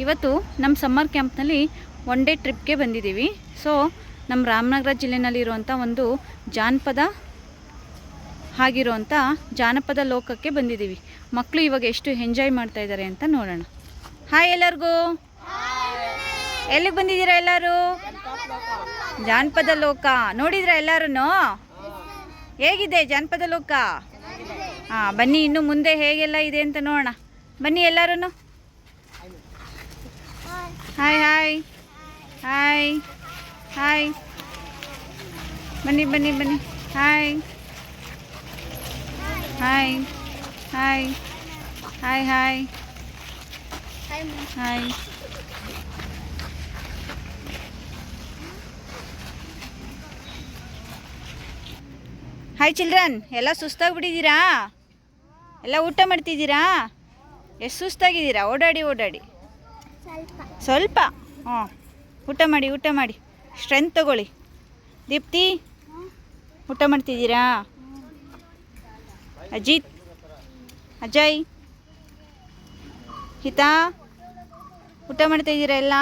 ಇವತ್ತು ನಮ್ಮ summer ಕ್ಯಾಂಪ್ನಲ್ಲಿ one day ಟ್ರಿಪ್ಗೆ ಬಂದಿದ್ದೀವಿ. ಸೊ ನಮ್ಮ ರಾಮನಗರ ಜಿಲ್ಲೆನಲ್ಲಿರುವಂಥ ಒಂದು ಜಾನಪದ ಲೋಕಕ್ಕೆ ಬಂದಿದ್ದೀವಿ. ಮಕ್ಕಳು ಇವಾಗ ಎಷ್ಟು ಎಂಜಾಯ್ ಮಾಡ್ತಾ ಇದ್ದಾರೆ ಅಂತ ನೋಡೋಣ. ಹಾಯ್ ಎಲ್ಲರಿಗೂ, ಎಲ್ಲಿಗೆ ಬಂದಿದ್ದೀರಾ ಎಲ್ಲರೂ? ಜಾನಪದ ಲೋಕ ನೋಡಿದ್ರಾ ಎಲ್ಲರೂ? ಹೇಗಿದೆ ಜಾನಪದ ಲೋಕ? ಹಾಂ, ಬನ್ನಿ ಇನ್ನು ಮುಂದೆ ಹೇಗೆಲ್ಲ ಇದೆ ಅಂತ ನೋಡೋಣ. ಬನ್ನಿ ಎಲ್ಲರೂ. ಹಾಯ್ ಹಾಯ್ ಹಾಯ್ ಹಾಯ್, ಬನ್ನಿ ಬನ್ನಿ ಬನ್ನಿ. Hi hi hi hi hi hi. Hi children, ಎಲ್ಲ ಸುಸ್ತಾಗ್ಬಿಟ್ಟಿದ್ದೀರಾ? ಎಲ್ಲ ಊಟ ಮಾಡ್ತಿದ್ದೀರಾ? ಎಷ್ಟು ಸುಸ್ತಾಗಿದ್ದೀರಾ? ಓಡಾಡಿ ಓಡಾಡಿ ಸ್ವಲ್ಪ. ಹ್ಞೂ, ಊಟ ಮಾಡಿ ಸ್ಟ್ರೆಂತ್ ತಗೊಳ್ಳಿ. ದೀಪ್ತಿ, ಊಟ ಮಾಡ್ತಿದ್ದೀರಾ? ಅಜಿತ್, ಅಜಯ್, ಹಿತಾ, ಊಟ ಮಾಡ್ತಾಯಿದ್ದೀರಾ? ಎಲ್ಲ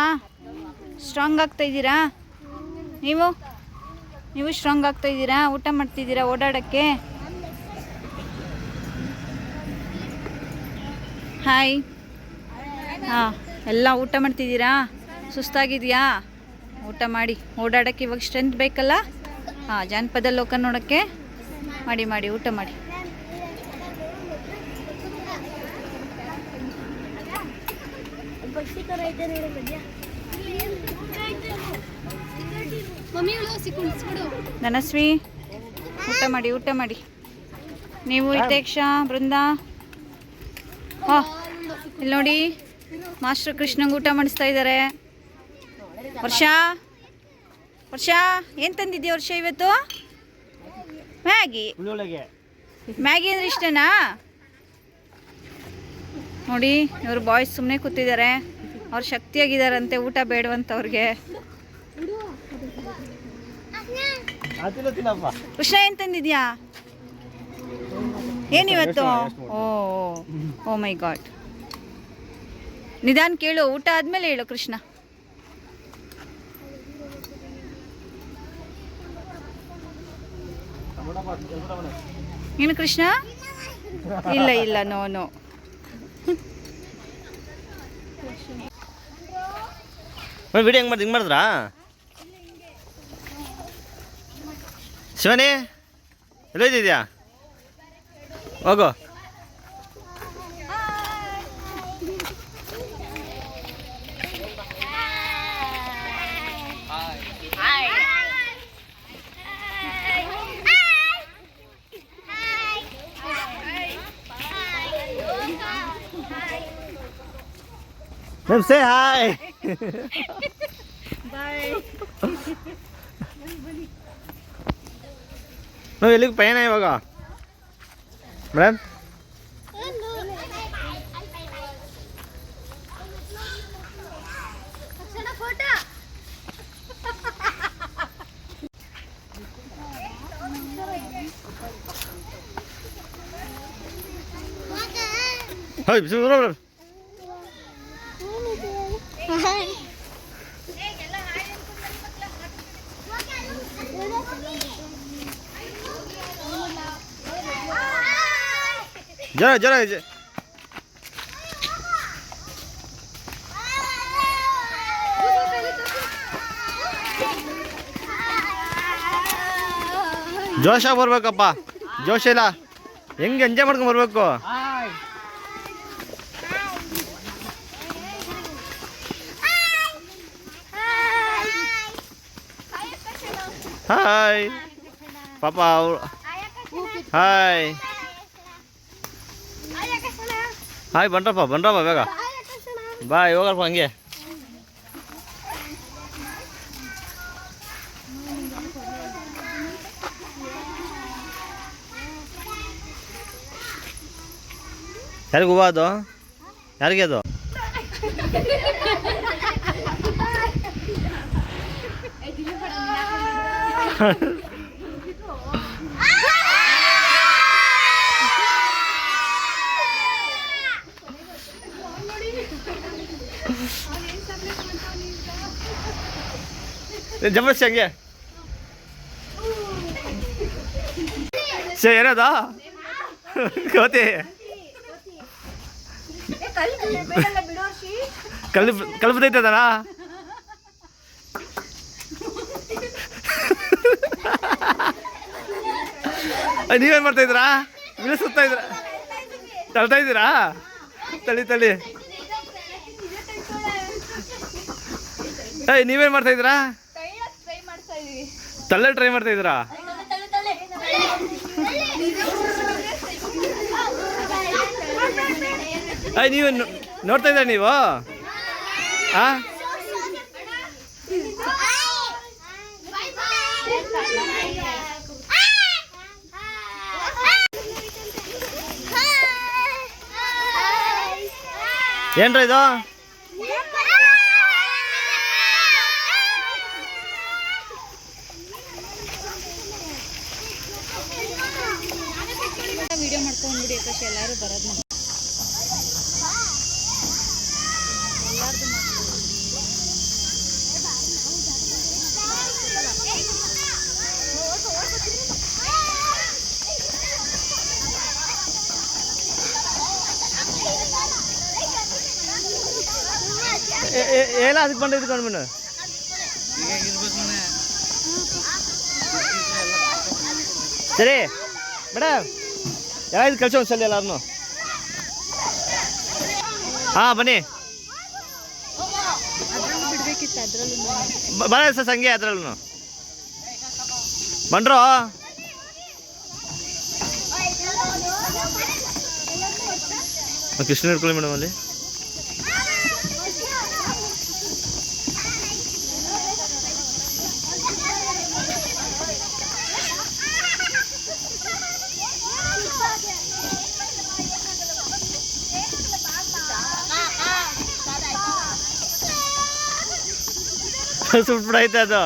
ಸ್ಟ್ರಾಂಗ್ ಆಗ್ತಾಯಿದ್ದೀರಾ? ನೀವು ಸ್ಟ್ರಾಂಗ್ ಆಗ್ತಾಯಿದ್ದೀರಾ? ಊಟ ಮಾಡ್ತಿದ್ದೀರಾ ಓಡಾಡೋಕ್ಕೆ? ಹಾಯ್. ಹಾಂ, ಎಲ್ಲ ಊಟ ಮಾಡ್ತಿದ್ದೀರಾ? ಸುಸ್ತಾಗಿದೆಯಾ? ಊಟ ಮಾಡಿ. ಓಡಾಡೋಕ್ಕೆ ಇವಾಗ ಸ್ಟ್ರೆಂತ್ ಬೇಕಲ್ಲ? ಹಾಂ, ಜಾನಪದ ಲೋಕ ನೋಡೋಕ್ಕೆ ಮಾಡಿ ಊಟ ಮಾಡಿ. ಧನಶ್ರೀ, ಊಟ ಮಾಡಿ. ನೀವು ಹಿತೇಕ್ಷ, ಬೃಂದಾ, ಇಲ್ಲಿ ನೋಡಿ, ಮಾಸ್ಟರ್ ಕೃಷ್ಣಂಗೆ ಊಟ ಮಾಡಿಸ್ತಾ ಇದ್ದಾರೆ. ವರ್ಷ ಏನು ತಂದಿದ್ದೀಯ ವರ್ಷ ಇವತ್ತು? ಮ್ಯಾಗಿ ಅಂದ್ರೆ ಇಷ್ಟನಾ? ನೋಡಿ, ಇವರು ಬಾಯ್ಸ್ ಸುಮ್ಮನೆ ಕೂತಿದ್ದಾರೆ. ಅವ್ರು ಶಕ್ತಿಯಾಗಿದ್ದಾರಂತೆ, ಊಟ ಬೇಡವಂತ ಅವ್ರಿಗೆ. ಕೃಷ್ಣ, ಏನು ತಂದಿದ್ಯಾ? ಏನಿವತ್ತು? ಓ ಮೈ ಗಾಡ್. ನಿಧಾನ ಕೇಳು, ಊಟ ಆದಮೇಲೆ ಹೇಳು ಕೃಷ್ಣ. ಏನು ಕೃಷ್ಣ? ಇಲ್ಲ, ನೋ. ವಿಡಿಯೋ ಹಿಂಗೆ ಮಾಡಿದ್ರಾ? ಶಿವನೇ, ಎಲ್ಲೋದಿದ್ಯಾ? ಹೋಗು. Say hi. Bye. ನಾವು ಎಲ್ಲಿಗೆ ಪಯಣ ಇವಾಗ ಮೇಡಮ್? ಜರ ಜೋಶಾಗಿ ಬರ್ಬೇಕಪ್ಪ, ಜೋಶ ಇಲ್ಲ, ಹೆಂಗೆ ಎಂಜಾಯ್ ಮಾಡ್ಕೊಂಡು ಬರ್ಬೇಕು. ಹಾಯ್ ಪಾಪ ಅವ್ರು. ಹಾಯ್ ಬನ್ರಪ್ಪ ಬೇಗ. ಬಾಯ್, ಹೋಗಲ್ಪ ಹಂಗೆ. ಯಾರಿಗೆ ಹೂವು ಅದು? ಯಾರಿಗೆ ಅದು? ಜಬರ್ಸಿ ಹಂಗೆ ಸೇ ಏನದ ಕೋತಿ ಕಲ್ಪದೈತದಣ ನೀವೇನು ಮಾಡ್ತಾ ಇದ್ದೀರಾ ಇಳಿಸುತ್ತಾ ಇದ್ದೀರಾ ತಳ್ತಾ ಇದ್ದೀರಾ ತಳಿ ತಳಿ ಏಯ್ ನೀವೇನು ಮಾಡ್ತಾ ಇದ್ದೀರಾ ತಳ್ಳ ಟ್ರೈ ಮಾಡ್ತಾ ಇದ್ದೀರಾ ಅಯ್ಯ ನೀವು ನೋಡ್ತಾ ಇದ್ದೀರಾ ನೀವು ಹಾಂ ಏನ್ರ ಇದು ವಿಡಿಯೋ ಮಾಡ್ಕೊಂಡ್ಬಿಡಿ ಯಾಕಂದ್ರೆ ಎಲ್ಲರೂ ಬರೋದು ಎಲ್ಲ ಅದಕ್ಕೆ ಬಂದಿದ್ದು ಕಣ್ಮಣ್ಣು ಸರಿ ಮೇಡಮ್ ಎಲ್ಲ ಇದು ಕಳ್ಸೋ ಒಂದ್ಸಲ ಎಲ್ಲಾರನು ಹಾಂ ಬನ್ನಿ ಬಿಡ್ಬೇಕಿತ್ತು ಅದ್ರಲ್ಲೂ ಬರ ಸರ್ ಸಂಗೆ ಅದ್ರಲ್ಲೂ ಬಂಡ್ರೋ ಕೃಷ್ಣ ಹಿಡ್ಕೊಳ್ಳಿ ಮೇಡಮ್ ಅಲ್ಲಿ ಸುಟ್ಬಿಡೈತೆ ಅದು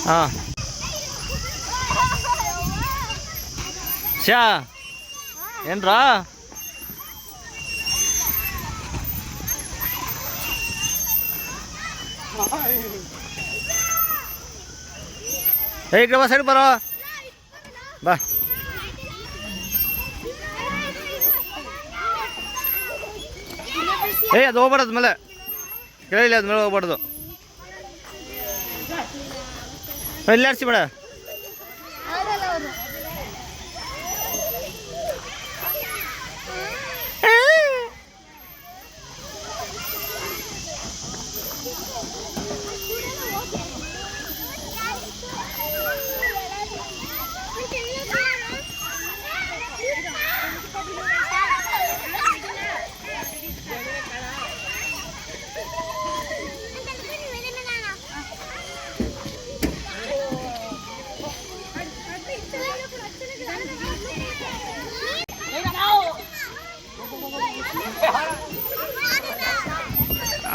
ಹಾಂ ಶಾ ಏನ್ರಾ ಏ ಬಾ ಸೈಡ್ ಬರೋ ಬಾ ಏಯ್ ಅದು ಹೋಗ್ಬಾರ್ದು ಮೇಲೆ ಕೇಳಿಲ್ಲ ಅದು ಮೇಲೆ ಹೋಗ್ಬಾರ್ದು ಇಲ್ಲಿ ಆಡ್ಸಿ ಬೇಡ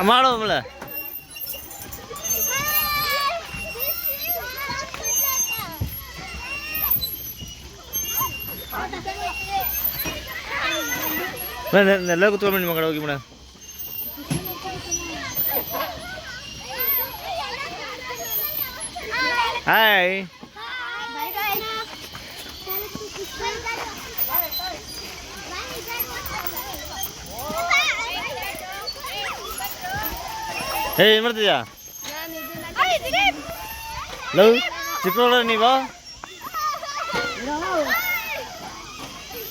ಮಾಡೋ ಆಮೇಲೆ ಎಲ್ಲ ಕೂತ್ಕೊಂಡು ನಿಮ್ಮ ಕಡೆ ಹೋಗಿ ಮೇಡಮ್ ಹಾಯ್ ಏ ಏನು ಮಾಡ್ತಿದ್ಯಾ ಲವ್ ಚಿಕ್ಕ ನೀವು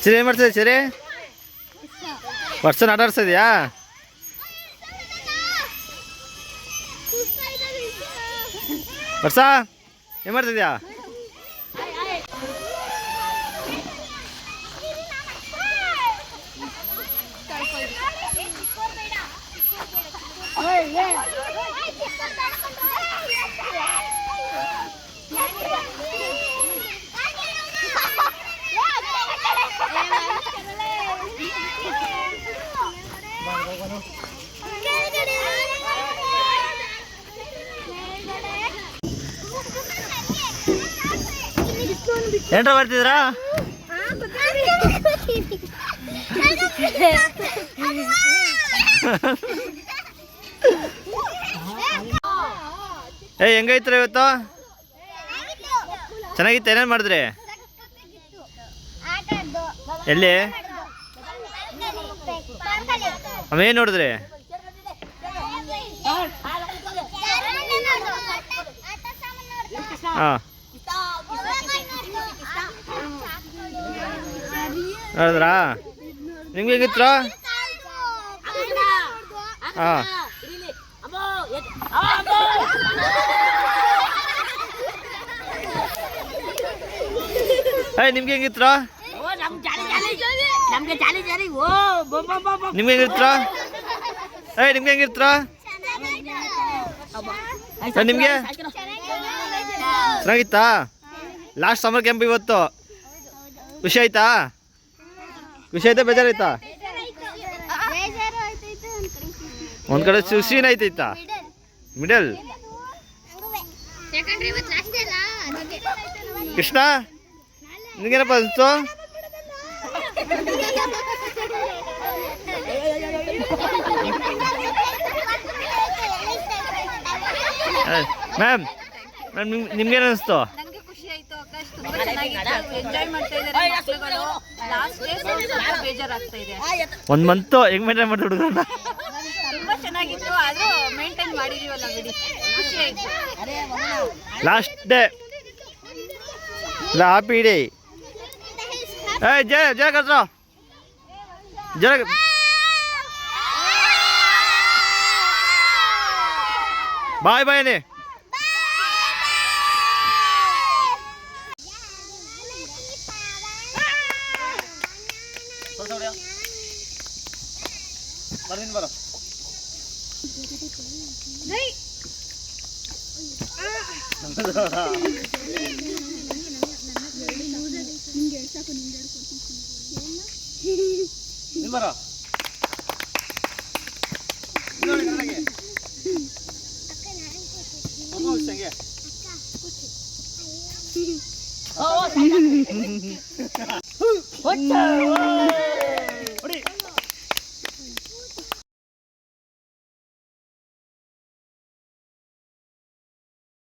ಸಿರಿ ಏನು ಮಾಡ್ತಿದ್ಯಾ ಸಿರಿ ವರ್ಷನ ಆಟ ಆಡ್ಸಿದ್ಯಾ ವರ್ಷ ಏನು ಮಾಡ್ತಿದ್ಯಾ ಏನ್ರ ಬರ್ತಿದ್ರಾ? ಹೆಂಗೈತ್ರ ಇವತ್ತು? ಚೆನ್ನಾಗಿತ್ತು. ಏನೇನು ಮಾಡಿದ್ರಿ? ಎಲ್ಲಿ ಅವೇನು ನೋಡಿದ್ರಿ? ಹಾಂ ನೋಡಿದ್ರಾ? ನಿಮ್ಗೆ ಹೆಂಗಿತ್ರ? ಹಾಂ ನಿಮ್ಗೆ ಹೆಂಗಿತ್ರ? ನಿಮ್ಗೆ ಹೆಂಗಿರ್ತ್ರ? ನಿಮ್ಗೆ ಹೆಂಗಿರ್ತ್ರ? ನಿಮ್ಗೆ ಚೆನ್ನಾಗಿತ್ತಾ? ಲಾಸ್ಟ್ ಸಮ್ಮರ್ ಕ್ಯಾಂಪ್ ಇವತ್ತು ಖುಷಿ ಆಯ್ತಾ? ಖುಷಿ ಆಯ್ತಾ ಬೇಜಾರಾಯ್ತಾ? ಒಂದ್ ಕಡೆ ಖುಷಿನ ಆಯ್ತೈತಾ? ಮಿಡಲ್ ಕೃಷ್ಣ ನಿನಗೇನಪ್ಪ ಅನಿಸ್ತು? ಮ್ಯಾಮ್ ಮ್ಯಾಮ್ ನಿಮ್ಗೇನು ಅನಿಸ್ತು? ನನಗೆ ಖುಷಿ ಆಯ್ತು ಆಕಾಶ್, ತುಂಬಾ ಚೆನ್ನಾಗಿತ್ತು. ಎಂಜಾಯ್ ಮಾಡ್ತಾ ಇದ್ದಾರೆ ಮಕ್ಕಳುಗಳು. ಲಾಸ್ಟ್ ಡೇ ಸ್ವಲ್ಪ ಬೇಜಾರಾಗ್ತಾ ಇದೆ. ಒಂದು ಮಂತು ಹೆಂಗ್ ಮೇಂಟೈನ್ ಮಾಡ್ತಾ ಹುಡುಗರನ್ನ? ತುಂಬಾ ಚೆನ್ನಾಗಿತ್ತು, ಆದ್ರೂ ಮೇಂಟೈನ್ ಮಾಡಿದೀವಲ್ಲ ಬಿಡಿ, ಖುಷಿ ಆಯ್ತು. Last day happy day. ಜಯ ಜಯ ಕತ್ರ ಜಯ ಬಾಯ್ ಬಾಯ್ ನೇ. ಬರೋ ಬರೋ